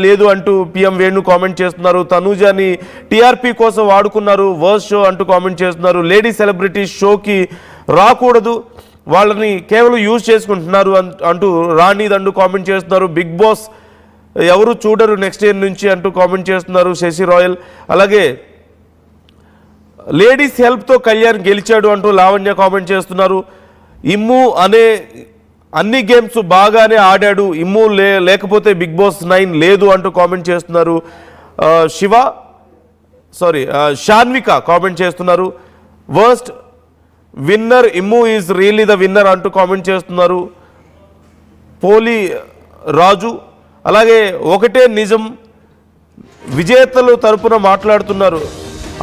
లేదు అంటూ PM Venu comment చేస్తున్నారు. తనూజాని టీఆర్పీ కోసం వాడుకున్నారు, వర్స్ షో అంటూ కామెంట్ చేస్తున్నారు. లేడీ సెలబ్రిటీ షోకి రాకూడదు, వాళ్ళని కేవలం యూజ్ చేసుకుంటున్నారు అంటూ రాణి దండు కామెంట్ చేస్తున్నారు. బిగ్ బాస్ ఎవరు చూడరు నెక్స్ట్ ఇయర్ నుంచి అంటూ కామెంట్ చేస్తున్నారు శశి రాయల్. అలాగే లేడీస్ హెల్ప్తో కళ్యాణ్ గెలిచాడు అంటూ లావణ్య కామెంట్ చేస్తున్నారు. ఇమ్ము అనే అన్ని గేమ్స్ బాగానే ఆడాడు, ఇమ్ము లేకపోతే బిగ్ బాస్ 9 లేదు అంటూ కామెంట్ చేస్తున్నారు. షాన్విక కామెంట్ చేస్తున్నారు. Worst winner Immu is really the winner అంటూ కామెంట్ చేస్తున్నారు పోలి రాజు. అలాగే ఒకటే నిజం విజేతలు తరపున మాట్లాడుతున్నారు,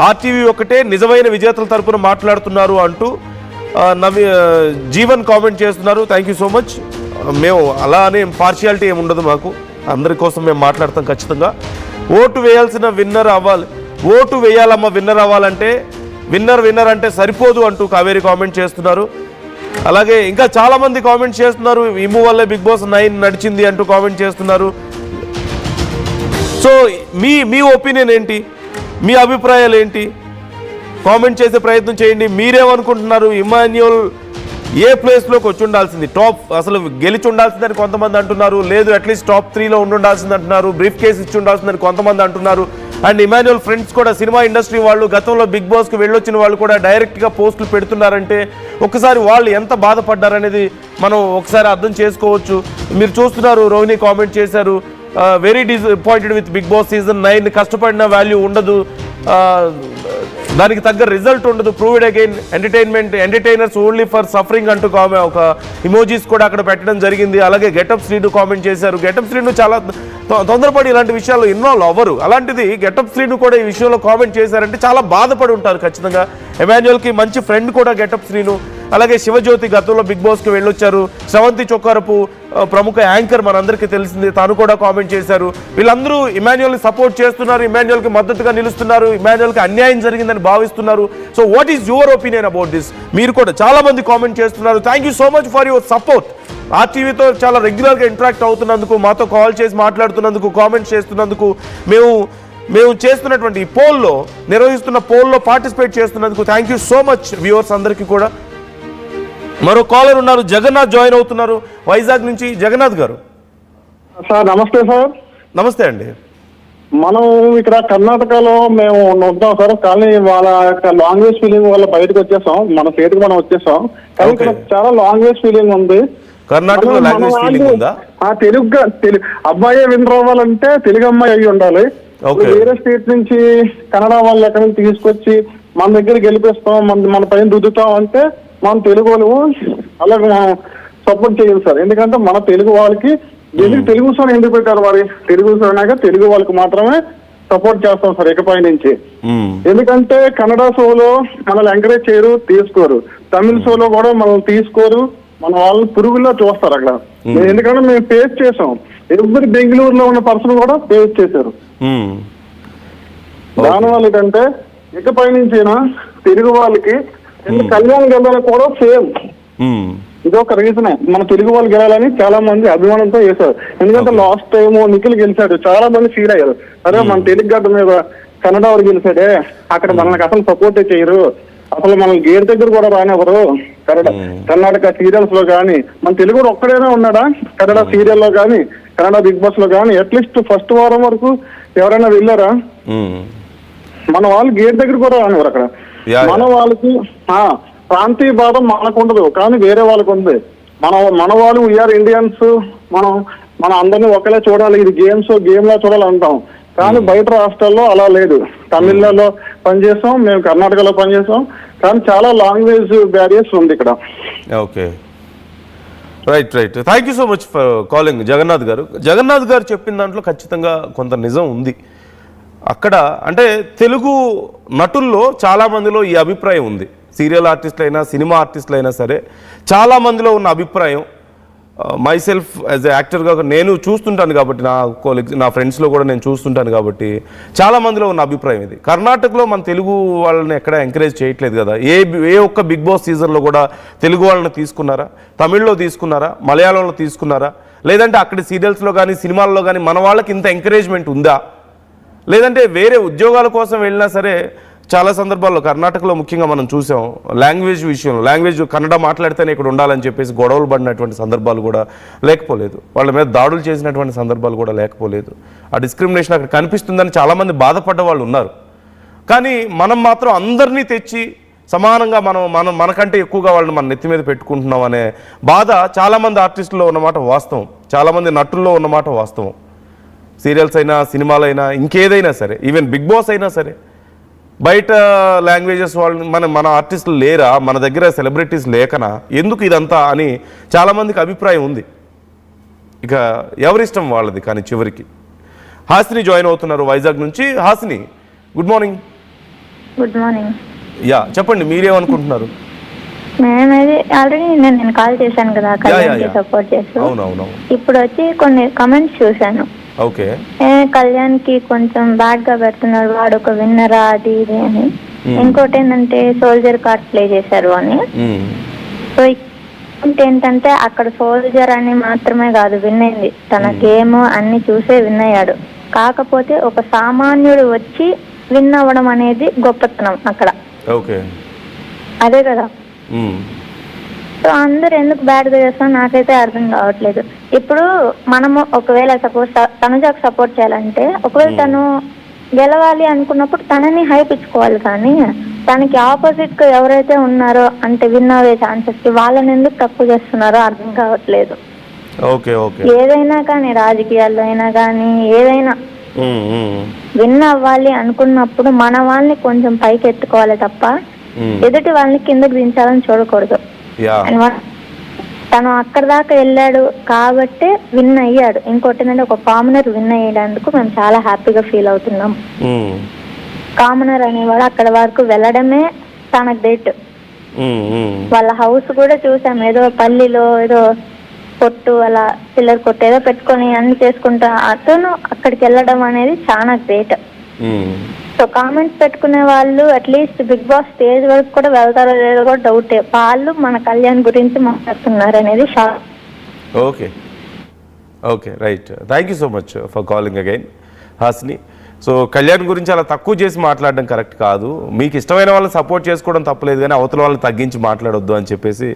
ఆర్టీవీ ఒకటే నిజమైన విజేతల తరపున మాట్లాడుతున్నారు అంటూ జీవన్ కామెంట్ చేస్తున్నారు. Thank you so much. మేము అలా అనే పార్షియాలిటీ ఏమి ఉండదు, మాకు అందరి కోసం మేము మాట్లాడతాం ఖచ్చితంగా. ఓటు వేయాల్సిన విన్నర్ అవ్వాలి, ఓటు వేయాలమ్మ విన్నర్ అవ్వాలంటే విన్నర్ అంటే సరిపోదు అంటూ కావేరి కామెంట్ చేస్తున్నారు. అలాగే ఇంకా చాలామంది కామెంట్ చేస్తున్నారు. ఇమ్ము వల్లే బిగ్ బాస్ 9 నడిచింది అంటూ కామెంట్ చేస్తున్నారు. సో మీ ఒపీనియన్ ఏంటి, మీ అభిప్రాయాలు ఏంటి? కామెంట్ చేసే ప్రయత్నం చేయండి. మీరేమనుకుంటున్నారు? ఇమాన్యుయల్ ఏ ప్లేస్లోకి వచ్చి ఉండాల్సింది, టాప్ అసలు గెలిచి ఉండాల్సిందని కొంతమంది అంటున్నారు, లేదు అట్లీస్ట్ టాప్ 3లో ఉండాల్సింది అంటున్నారు, బ్రీఫ్ కేసు ఇచ్చి ఉండాల్సిందని కొంతమంది అంటున్నారు. అండ్ ఇమాన్యుయల్ ఫ్రెండ్స్ కూడా సినిమా ఇండస్ట్రీ వాళ్ళు గతంలో బిగ్ బాస్కి వెళ్ళొచ్చిన వాళ్ళు కూడా డైరెక్ట్గా పోస్టులు పెడుతున్నారంటే ఒకసారి వాళ్ళు ఎంత బాధపడ్డారనేది మనం ఒకసారి అర్థం చేసుకోవచ్చు. మీరు చూస్తున్నారు, రోహిణి కామెంట్ చేశారు, very disappointed with Bigg Boss season 9, కష్టపడిన వాల్యూ ఉండదు, దానికి తగ్గ రిజల్ట్ ఉండదు, proved again entertainers only for suffering అంటూ ఒక ఇమోజీస్ కూడా అక్కడ పెట్టడం జరిగింది. అలాగే గెటప్ శ్రీను కామెంట్ చేశారు. గెటప్ శ్రీను చాలా తొందరపడి ఇలాంటి విషయాల్లో ఇన్వాల్వ్ అవ్వరు, అలాంటిది గెటప్ శ్రీను కూడా ఈ విషయంలో కామెంట్ చేశారంటే చాలా బాధపడి ఉంటారు ఖచ్చితంగా. ఎమాన్యుయల్కి మంచి ఫ్రెండ్ కూడా గెటప్ శ్రీను. అలాగే శివజ్యోతి గతంలో బిగ్ బాస్కి వెళ్ళొచ్చారు. శ్రవంతి చొక్కారపు ప్రముఖ యాంకర్ మనందరికీ తెలిసింది, తాను కూడా కామెంట్ చేశారు. వీళ్ళందరూ ఇమాన్యుయల్ని సపోర్ట్ చేస్తున్నారు, ఇమాన్యుయల్కి మద్దతుగా నిలుస్తున్నారు, ఇమాన్యుయల్కి అన్యాయం జరిగిందని భావిస్తున్నారు. So what is your opinion about this? మీరు కూడా చాలా మంది కామెంట్ చేస్తున్నారు. Thank you so much for your support. ఆర్టీవీతో చాలా రెగ్యులర్గా ఇంటరాక్ట్ అవుతున్నందుకు, మాతో కాల్ చేసి మాట్లాడుతున్నందుకు, కామెంట్స్ చేస్తున్నందుకు, మేము చేస్తున్నటువంటి ఈ పోల్లో నిర్వహిస్తున్న పోల్లో పార్టిసిపేట్ చేస్తున్నందుకు thank you so much viewers అందరికీ కూడా. మరో కాలర్ ఉన్నారు, జగన్నాథ్ జాయిన్ అవుతున్నారు వైజాగ్ నుంచి. జగన్నాథ్ గారు సార్ నమస్తే. సార్ నమస్తే అండి. మనం ఇక్కడ కర్ణాటకలో మేము ఉంటాం సార్, కానీ వాళ్ళ లాంగ్వేజ్ ఫీలింగ్ వల్ల బయటకు వచ్చేసాం, మన స్టేట్ కి మనం వచ్చేసాం. కానీ ఇక్కడ చాలా లాంగ్వేజ్ ఫీలింగ్ ఉంది. కర్ణాటకలో లాంగ్వేజ్ ఫీలింగ్ ఉందా? తెలుగు అబ్బాయి విన్ అవ్వాలంటే తెలుగు అమ్మాయి అయ్యి ఉండాలి. వేరే స్టేట్ నుంచి కన్నడ వాళ్ళు ఎక్కడి నుంచి తీసుకొచ్చి మన దగ్గర గెలిపిస్తాం, మన పైన రుద్దుతాం అంటే మన తెలుగు వాళ్ళు అలాగే మనం సపోర్ట్ చేయాలి సార్. ఎందుకంటే మన తెలుగు వాళ్ళకి ఎందుకు తెలుగు సార్ ఎందుకు పెట్టారు, వారి తెలుగు సార్ తెలుగు వాళ్ళకి మాత్రమే సపోర్ట్ చేస్తాం సార్ ఇకపై నుంచి. ఎందుకంటే కన్నడ షోలో మనల్ని ఎంకరేజ్ చేయరు, తీసుకోరు. తమిళ షోలో కూడా మనల్ని తీసుకోరు, మన వాళ్ళని పురుగుల్లో చూస్తారు అక్కడ. ఎందుకంటే మేము ఫేస్ చేసాం, ఎవరి బెంగళూరులో ఉన్న పర్సన్ కూడా ఫేస్ చేశారు. దానివల్ల ఏంటంటే ఇకపై నుంచి తెలుగు వాళ్ళకి కళ్యాణ్ గెలవాలని కూడా సేమ్ ఇది ఒక రీజనే. మన తెలుగు వాళ్ళు గెలాలని చాలా మంది అభిమానంతో చేశారు. ఎందుకంటే లాస్ట్ టైం నిఖిల్ గెలిచాడు, చాలా మంది ఫీల్ అయ్యారు, అరే మన తెలుగు గడ్డ మీద కన్నడ వాడు గెలిచాడే, అక్కడ మనకి అసలు సపోర్టే చేయరు, అసలు మన గేట్ దగ్గర కూడా రానివ్వరు. కర్ణాటక సీరియల్స్ లో కానీ మన తెలుగు ఒక్కడైనా ఉన్నాడా కన్నడ సీరియల్ లో కానీ కన్నడ బిగ్ బాస్ లో కానీ అట్లీస్ట్ ఫస్ట్ వారం వరకు ఎవరైనా వెళ్ళారా? మన వాళ్ళు గేట్ దగ్గర కూడా రానివ్వరు అక్కడ. మన వాళ్ళకి ప్రాంతీయ బాధ మనకు ఉండదు, కానీ వేరే వాళ్ళకు ఉంది. మన వాళ్ళు వీఆర్ ఇండియన్స్, మన అందరినీ ఒకలే చూడాలి, ఇది గేమ్ లా చూడాలి అంటాం. కానీ బయట రాష్ట్రాల్లో అలా లేదు. తమిళనాడులో పనిచేసాం, మేము కర్ణాటకలో పనిచేసాం, కానీ చాలా లాంగ్వేజ్ బ్యారియర్స్ ఉంది ఇక్కడ. Okay, right. Thank you so much for calling Jagannath గారు. జగన్నాథ్ గారు చెప్పిన దాంట్లో ఖచ్చితంగా కొంత నిజం ఉంది. అక్కడ అంటే తెలుగు నటుల్లో చాలామందిలో ఈ అభిప్రాయం ఉంది. సీరియల్ ఆర్టిస్టులు అయినా సినిమా ఆర్టిస్టులు అయినా సరే చాలామందిలో ఉన్న అభిప్రాయం, మైసెల్ఫ్ యాజ్ ఎ యాక్టర్గా నేను చూస్తుంటాను కాబట్టి, నా ఫ్రెండ్స్లో కూడా నేను చూస్తుంటాను కాబట్టి చాలామందిలో ఉన్న అభిప్రాయం ఇది. కర్ణాటకలో మన తెలుగు వాళ్ళని ఎక్కడ ఎంకరేజ్ చేయట్లేదు కదా. ఏ ఒక్క బిగ్ బాస్ సీజన్లో కూడా తెలుగు వాళ్ళని తీసుకున్నారా? తమిళ్లో తీసుకున్నారా? మలయాళంలో తీసుకున్నారా? లేదంటే అక్కడి సీరియల్స్లో కానీ సినిమాల్లో కానీ మన వాళ్ళకి ఇంత ఎంకరేజ్మెంట్ ఉందా, లేదంటే వేరే ఉద్యోగాల కోసం వెళ్ళినా సరే చాలా సందర్భాల్లో కర్ణాటకలో ముఖ్యంగా మనం చూసాం లాంగ్వేజ్ విషయంలో, లాంగ్వేజ్ కన్నడ మాట్లాడితేనే ఇక్కడ ఉండాలని చెప్పేసి గొడవలు పడినటువంటి సందర్భాలు కూడా లేకపోలేదు, వాళ్ళ మీద దాడులు చేసినటువంటి సందర్భాలు కూడా లేకపోలేదు. ఆ డిస్క్రిమినేషన్ అక్కడ కనిపిస్తుందని చాలామంది బాధపడ్డ వాళ్ళు ఉన్నారు. కానీ మనం మాత్రం అందరినీ తెచ్చి సమానంగా మనకంటే ఎక్కువగా వాళ్ళని మన నెత్తి మీద పెట్టుకుంటున్నాం అనే బాధ చాలామంది ఆర్టిస్టుల్లో ఉన్నమాట వాస్తవం, చాలామంది నటుల్లో ఉన్నమాట వాస్తవం. సీరియల్స్ అయినా సినిమాలైనా ఇంకేదైనా సరే, ఈవెన్ బిగ్ బాస్ అయినా సరే, బయట లాంగ్వేజెస్ వాళ్ళు మన ఆర్టిస్టులు లేరా, మన దగ్గర సెలబ్రిటీస్ లేకనా, ఎందుకు ఇదంతా అని చాలామందికి అభిప్రాయం ఉంది. ఇక ఎవరిష్టం వాళ్ళది. కానీ చివరికి హాసిని జాయిన్ అవుతున్నారు వైజాగ్ నుంచి. Hasini, good morning. Good morning. Yeah, చెప్పండి మీరేమనుకుంటున్నారు? మేమైతే ఆల్రెడీ నేను కాల్ చేశాను కదా కళ్యాణ్కి సపోర్ట్ చేస్తూ. అవునవును. ఇప్పుడు వచ్చి కొన్ని కమెంట్స్ చూశాను. ఓకే. కళ్యాణ్కి కొంచెం బ్యాడ్ గా పెడుతున్నారు, వాడు ఒక విన్నరా అది ఇది అని. ఇంకోటి ఏంటంటే సోల్జర్ కార్డ్ ప్లే చేశారు అని. సో ఏంటంటే అక్కడ సోల్జర్ అని మాత్రమే కాదు విన్ అయింది, తన గేమ్ అన్ని చూసే విన్ అయ్యాడు. కాకపోతే ఒక సామాన్యుడు వచ్చి విన్ అవ్వడం అనేది గొప్పతనం అక్కడ. ఓకే, అదే కదా. సో అందరు ఎందుకు బ్యాడ్గా చేస్తారో నాకైతే అర్థం కావట్లేదు. ఇప్పుడు మనము ఒకవేళ సపోజ్ తనుజాకు సపోర్ట్ చేయాలంటే, ఒకవేళ తను గెలవాలి అనుకున్నప్పుడు తనని హైప్ ఇచ్చుకోవాలి, కానీ తనకి ఆపోజిట్ గా ఎవరైతే ఉన్నారో అంటే విన్ అయ్యే ఛాన్సెస్ కి వాళ్ళని ఎందుకు తక్కువ చేస్తున్నారో అర్థం కావట్లేదు. ఏదైనా కానీ రాజకీయాల్లో అయినా కానీ ఏదైనా విన్ అవ్వాలి అనుకున్నప్పుడు మన వాళ్ళని కొంచెం పైకి ఎత్తుకోవాలి తప్ప ఎదుటి వాళ్ళని కిందకి దించాలని చూడకూడదు. తను అక్కడ దాకా వెళ్ళాడు కాబట్టి విన్ అయ్యాడు. ఇంకోటి ఏంటంటే ఒక కామనర్ విన్ అయ్యేందుకు మేము చాలా హ్యాపీగా ఫీల్ అవుతున్నాం. కామనర్ అనేవాడు అక్కడ వరకు వెళ్ళడమే చాలా గ్రేట్. వాళ్ళ హౌస్ కూడా చూసాం, ఏదో పల్లిలో ఏదో కొట్టు అలా చిల్లర కొట్టు ఏదో పెట్టుకొని అన్ని చేసుకుంటా అతను అక్కడికి వెళ్ళడం అనేది చాలా గ్రేట్. సో కామెంట్స్ పెట్టుకునే వాళ్ళు అట్లీస్ట్ బిగ్ బాస్ స్టేజ్ వరకు కూడా వెళ్తారో లేదో కూడా డౌటే. వాళ్ళు మన కళ్యాణ్ గురించి మాట్లాడుతున్నారు అనేది shock. Okay okay right, thank you so much for calling again Hasini. So Kalyan గురించి అలా తక్కువ చేసి మాట్లాడడం కరెక్ట్ కాదు. మీకు ఇష్టమైన వాళ్ళని సపోర్ట్ చేసుకోవడం తప్పలేదు, కానీ అవతల వాళ్ళని తగ్గించి మాట్లాడొద్దు అని చెప్పేసి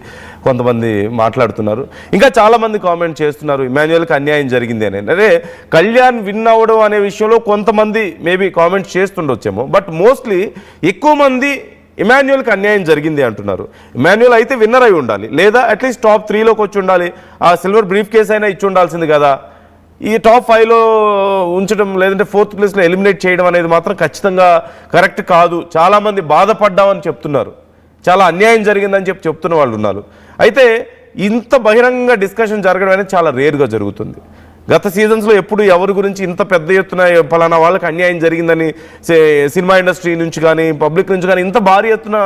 కొంతమంది మాట్లాడుతున్నారు. ఇంకా చాలామంది కామెంట్ చేస్తున్నారు ఇమాన్యుయల్కి అన్యాయం జరిగింది అని. అదే కళ్యాణ్ విన్ అవ్వడం అనే విషయంలో కొంతమంది మేబీ కామెంట్స్ చేస్తుండొచ్చేమో, బట్ మోస్ట్లీ ఎక్కువ మంది ఇమాన్యుయల్కి అన్యాయం జరిగింది అంటున్నారు. ఇమాన్యుయల్ అయితే విన్నర్ అయి ఉండాలి, లేదా అట్లీస్ట్ టాప్ 3లోకి వచ్చి ఉండాలి. ఆ సిల్వర్ బ్రీఫ్ కేస్ అయినా ఇచ్చి ఉండాల్సింది కదా. ఈ టాప్ 5లో ఉంచడం, లేదంటే 4th ప్లేస్లో ఎలిమినేట్ చేయడం అనేది మాత్రం ఖచ్చితంగా కరెక్ట్ కాదు. చాలామంది బాధపడ్డామని చెప్తున్నారు, చాలా అన్యాయం జరిగిందని చెప్తున్న వాళ్ళు ఉన్నారు. అయితే ఇంత బహిరంగ డిస్కషన్ జరగడం అనేది చాలా రేర్గా జరుగుతుంది. గత సీజన్స్లో ఎప్పుడు ఎవరి గురించి ఇంత పెద్ద ఎత్తున ఫలానా వాళ్ళకి అన్యాయం జరిగిందని సినిమా ఇండస్ట్రీ నుంచి కానీ పబ్లిక్ నుంచి కానీ ఇంత భారీ ఎత్తున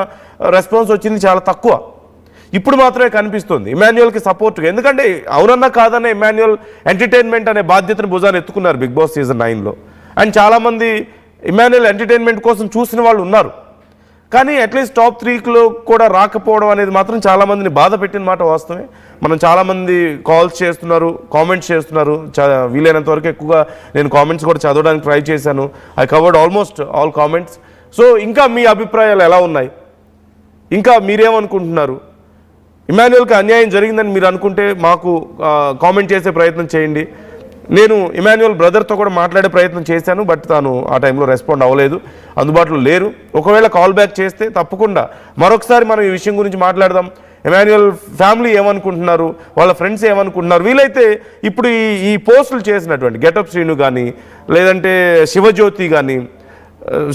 రెస్పాన్స్ వచ్చింది చాలా తక్కువ. ఇప్పుడు మాత్రమే కనిపిస్తుంది ఇమాన్యుయల్కి సపోర్ట్గా. ఎందుకంటే అవునన్నా కాదన్న ఇమాన్యుయల్ ఎంటర్టైన్మెంట్ అనే బాధ్యతను భుజాన్ని ఎత్తుకున్నారు బిగ్ బాస్ సీజన్ 9లో. అండ్ చాలామంది ఇమాన్యుయల్ ఎంటర్టైన్మెంట్ కోసం చూసిన వాళ్ళు ఉన్నారు, కానీ అట్లీస్ట్ టాప్ 3లో కూడా రాకపోవడం అనేది మాత్రం చాలామందిని బాధ పెట్టిన మాట వాస్తవమే. మనం చాలామంది కాల్స్ చేస్తున్నారు, కామెంట్స్ చేస్తున్నారు. వీలైనంత వరకు ఎక్కువగా నేను కామెంట్స్ కూడా చదవడానికి ట్రై చేశాను. I covered almost all comments. So ఇంకా మీ అభిప్రాయాలు ఎలా ఉన్నాయి, ఇంకా మీరేమనుకుంటున్నారు? ఇమాన్యుయల్కి అన్యాయం జరిగిందని మీరు అనుకుంటే మాకు కామెంట్ చేసే ప్రయత్నం చేయండి. నేను ఇమాన్యుయల్ బ్రదర్తో కూడా మాట్లాడే ప్రయత్నం చేశాను, బట్ తాను ఆ టైంలో రెస్పాండ్ అవ్వలేదు, అందుబాటులో లేరు. ఒకవేళ కాల్ బ్యాక్ చేస్తే తప్పకుండా మరొకసారి మనం ఈ విషయం గురించి మాట్లాడదాం. ఇమాన్యుయల్ ఫ్యామిలీ ఏమనుకుంటున్నారు, వాళ్ళ ఫ్రెండ్స్ ఏమనుకుంటున్నారు, వీలైతే ఇప్పుడు ఈ పోస్టులు చేసినటువంటి గెటప్ శ్రీను కానీ, లేదంటే శివజ్యోతి కానీ,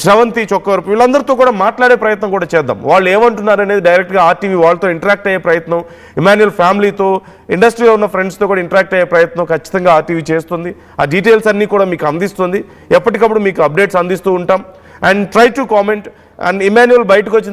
శ్రవంతి చొక్కవరపు, వీళ్ళందరితో కూడా మాట్లాడే ప్రయత్నం కూడా చేద్దాం. వాళ్ళు ఏమంటున్నారు అనేది డైరెక్ట్గా ఆర్టీవీ వాళ్ళతో ఇంటరాక్ట్ అయ్యే ప్రయత్నం, ఇమాన్యుయల్ ఫ్యామిలీతో, ఇండస్ట్రీలో ఉన్న ఫ్రెండ్స్తో కూడా ఇంటరాక్ట్ అయ్యే ప్రయత్నం ఖచ్చితంగా ఆర్టీవీ చేస్తుంది. ఆ డీటెయిల్స్ అన్నీ కూడా మీకు అందిస్తుంది. ఎప్పటికప్పుడు మీకు అప్డేట్స్ అందిస్తూ ఉంటాం. And try to comment. And Emmanuel బయటకు వచ్చిన